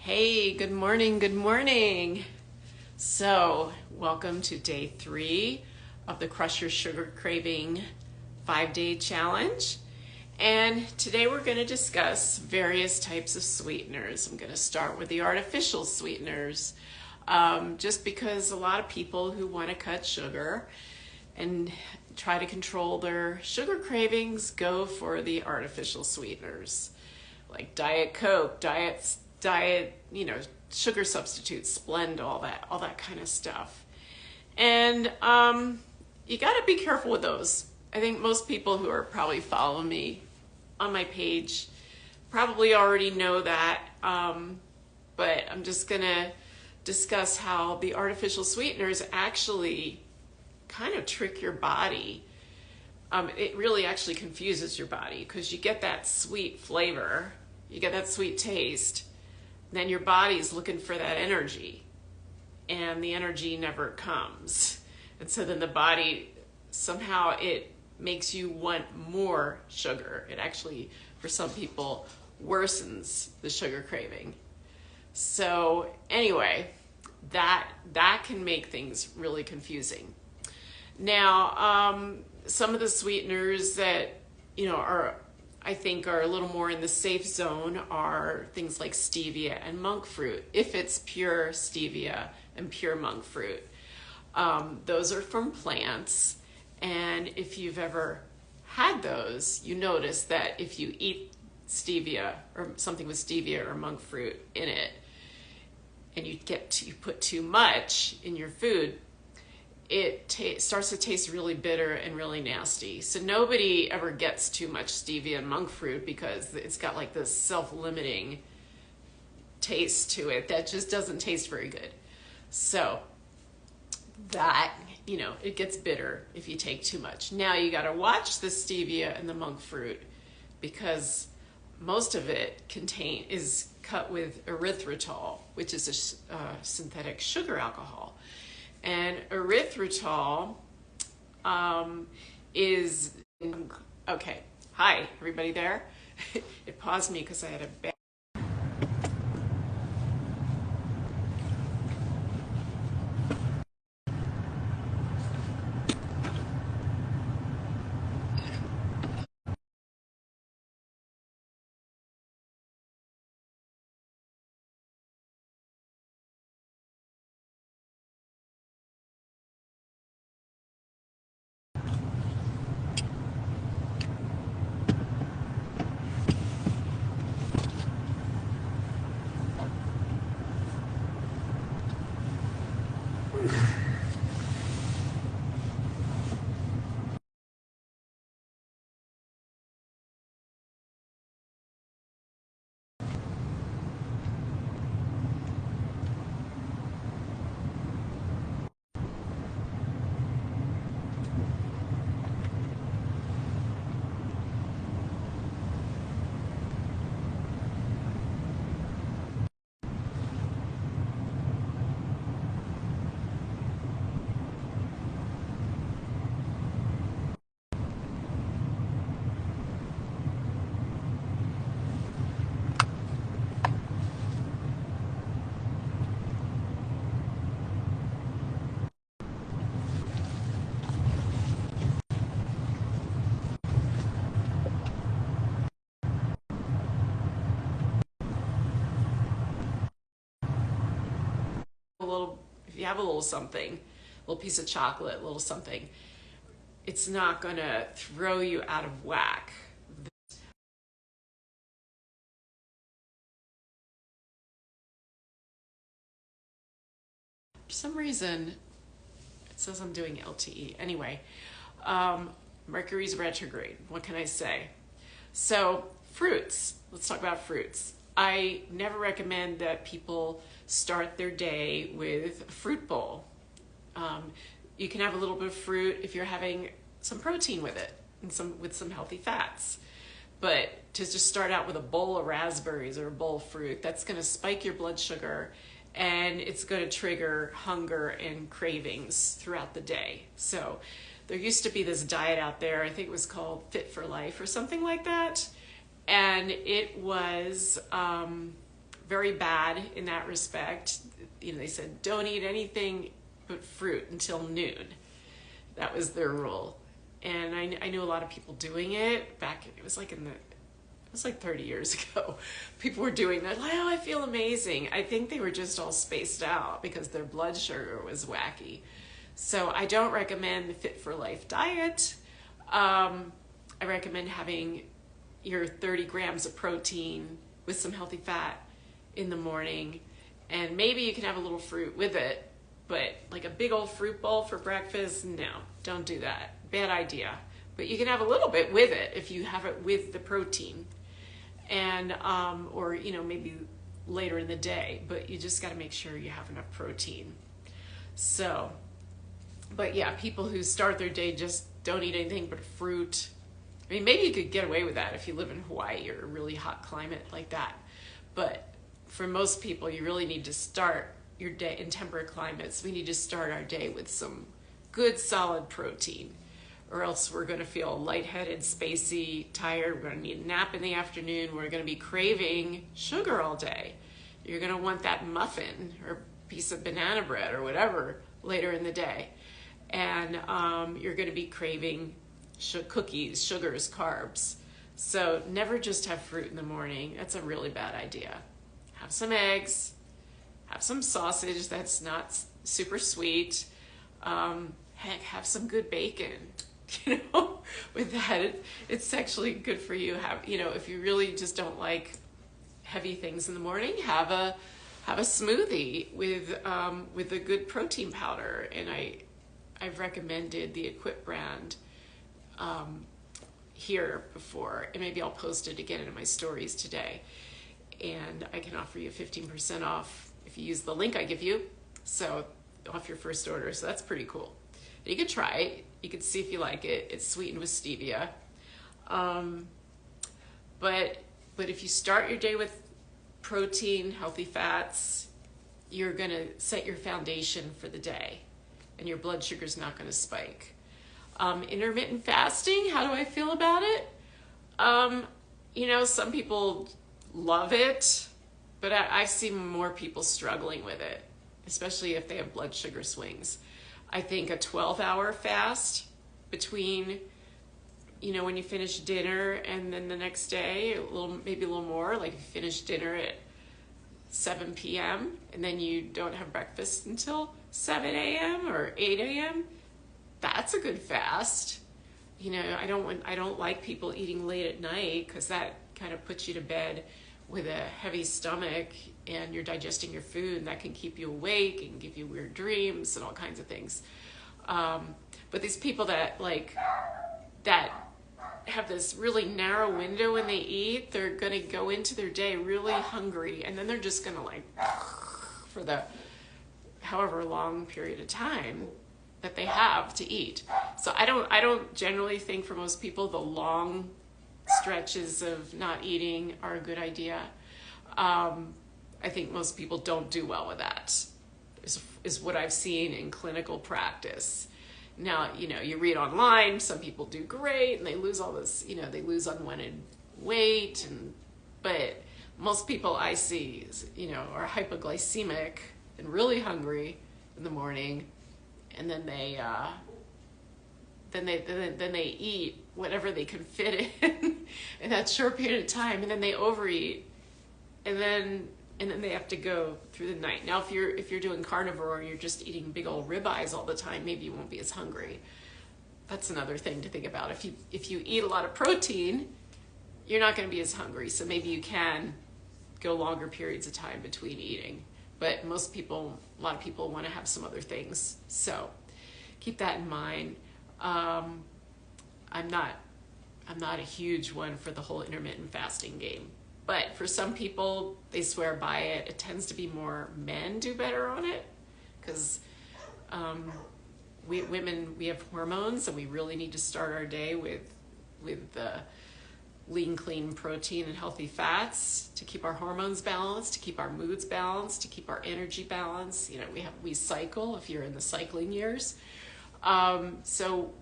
Hey, good morning, good morning. So, welcome to day 3 of the Crush Your Sugar Craving 5-day challenge. And today we're going to discuss various types of sweeteners. I'm going to start with the artificial sweeteners, just because a lot of people who want to cut sugar and try to control their sugar cravings go for the artificial sweeteners like Diet Coke, diet, sugar substitutes, Splenda, all that kind of stuff. And you got to be careful with those. I think most people who are probably following me on my page probably already know that, but I'm just gonna discuss how the artificial sweeteners actually kind of trick your body. It really actually confuses your body because you get that sweet flavor, you get that sweet taste, then your body's looking for that energy, and the energy never comes. And so then the body, somehow it makes you want more sugar. It actually, for some people, worsens the sugar craving. So anyway, that can make things really confusing. Now, some of the sweeteners that, I think are a little more in the safe zone are things like stevia and monk fruit, if it's pure stevia and pure monk fruit. Those are from plants, and if you've ever had those, you notice that if you eat stevia or something with stevia or monk fruit in it, and you put too much in your food, it starts to taste really bitter and really nasty. So nobody ever gets too much stevia and monk fruit because it's got like this self-limiting taste to it that just doesn't taste very good. So that, it gets bitter if you take too much. Now you got to watch the stevia and the monk fruit because most of it is cut with erythritol, which is a synthetic sugar alcohol. And erythritol is, okay, hi, everybody there? It paused me because I had a bad if you have a little something, a little piece of chocolate, a little something, it's not going to throw you out of whack. For some reason, it says I'm doing LTE. Anyway, Mercury's retrograde. What can I say? So, fruits. Let's talk about fruits. I never recommend that people start their day with a fruit bowl. You can have a little bit of fruit if you're having some protein with it and with some healthy fats. But to just start out with a bowl of raspberries or a bowl of fruit, that's going to spike your blood sugar and it's going to trigger hunger and cravings throughout the day. So there used to be this diet out there, I think it was called Fit for Life or something like that. And it was very bad in that respect. They said don't eat anything but fruit until noon. That was their rule. And I knew a lot of people doing it back. It was like 30 years ago. People were doing that. Like, oh, I feel amazing. I think they were just all spaced out because their blood sugar was wacky. So I don't recommend the Fit for Life diet. I recommend having your 30 grams of protein with some healthy fat in the morning. And maybe you can have a little fruit with it, but like a big old fruit bowl for breakfast, no, don't do that. Bad idea. But you can have a little bit with it if you have it with the protein. And or maybe later in the day, but you just got to make sure you have enough protein. So, but yeah, people who start their day just don't eat anything but fruit. I mean, maybe you could get away with that if you live in Hawaii or a really hot climate like that. But for most people, you really need to start your day in temperate climates. We need to start our day with some good solid protein, or else we're going to feel lightheaded, spacey, tired. We're going to need a nap in the afternoon. We're going to be craving sugar all day. You're going to want that muffin or piece of banana bread or whatever later in the day. And you're going to be craving cookies, sugars, carbs. So never just have fruit in the morning. That's a really bad idea. Have some eggs, have some sausage that's not super sweet. Heck, have some good bacon. With that, it's actually good for you. If you really just don't like heavy things in the morning, have a smoothie with a good protein powder. And I've recommended the Equip brand here before, and maybe I'll post it again in my stories today. And I can offer you 15% off if you use the link I give you, so off your first order. So that's pretty cool. You could try it. You could see if you like it. It's sweetened with stevia. But if you start your day with protein, healthy fats, you're going to set your foundation for the day, and your blood sugar's not going to spike. Intermittent fasting, how do I feel about it? Some people love it, but I see more people struggling with it, especially if they have blood sugar swings. I think a 12-hour fast between, when you finish dinner and then the next day, maybe a little more, like if you finish dinner at 7 p.m. and then you don't have breakfast until 7 a.m. or 8 a.m., that's a good fast. I don't like people eating late at night, because that kind of puts you to bed with a heavy stomach and you're digesting your food, and that can keep you awake and give you weird dreams and all kinds of things. But these people that have this really narrow window when they eat, they're going to go into their day really hungry, and then they're just going to for the however long period of time that they have to eat. So I don't generally think for most people the long stretches of not eating are a good idea. I think most people don't do well with that, is what I've seen in clinical practice. Now, you read online, some people do great and they lose all this, they lose unwanted weight, but most people I see, are hypoglycemic and really hungry in the morning, and then they eat whatever they can fit in that short period of time, and then they overeat, and then they have to go through the night. Now, if you're doing carnivore and you're just eating big old ribeyes all the time, maybe you won't be as hungry. That's another thing to think about. If you eat a lot of protein, you're not going to be as hungry. So maybe you can go longer periods of time between eating. But a lot of people want to have some other things. So keep that in mind. I'm not a huge one for the whole intermittent fasting game. But for some people, they swear by it. It tends to be more men do better on it, because women, we have hormones, and we really need to start our day with the lean, clean protein and healthy fats to keep our hormones balanced, to keep our moods balanced, to keep our energy balanced. We cycle if you're in the cycling years. So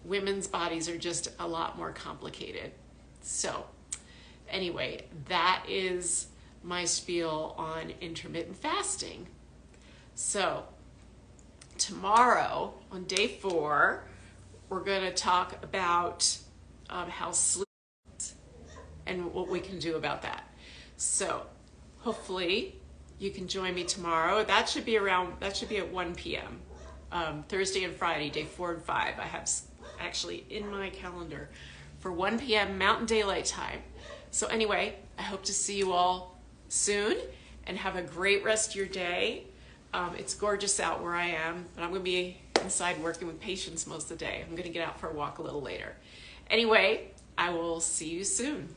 women's bodies are just a lot more complicated. So anyway, that is my spiel on intermittent fasting. So tomorrow on day 4, we're going to talk about how sleep and what we can do about that. So hopefully you can join me tomorrow. That should be at 1 p.m. Thursday and Friday, day 4 and 5. I have actually in my calendar for 1 p.m. Mountain Daylight Time. So anyway, I hope to see you all soon and have a great rest of your day. It's gorgeous out where I am, but I'm going to be inside working with patients most of the day. I'm going to get out for a walk a little later. Anyway, I will see you soon.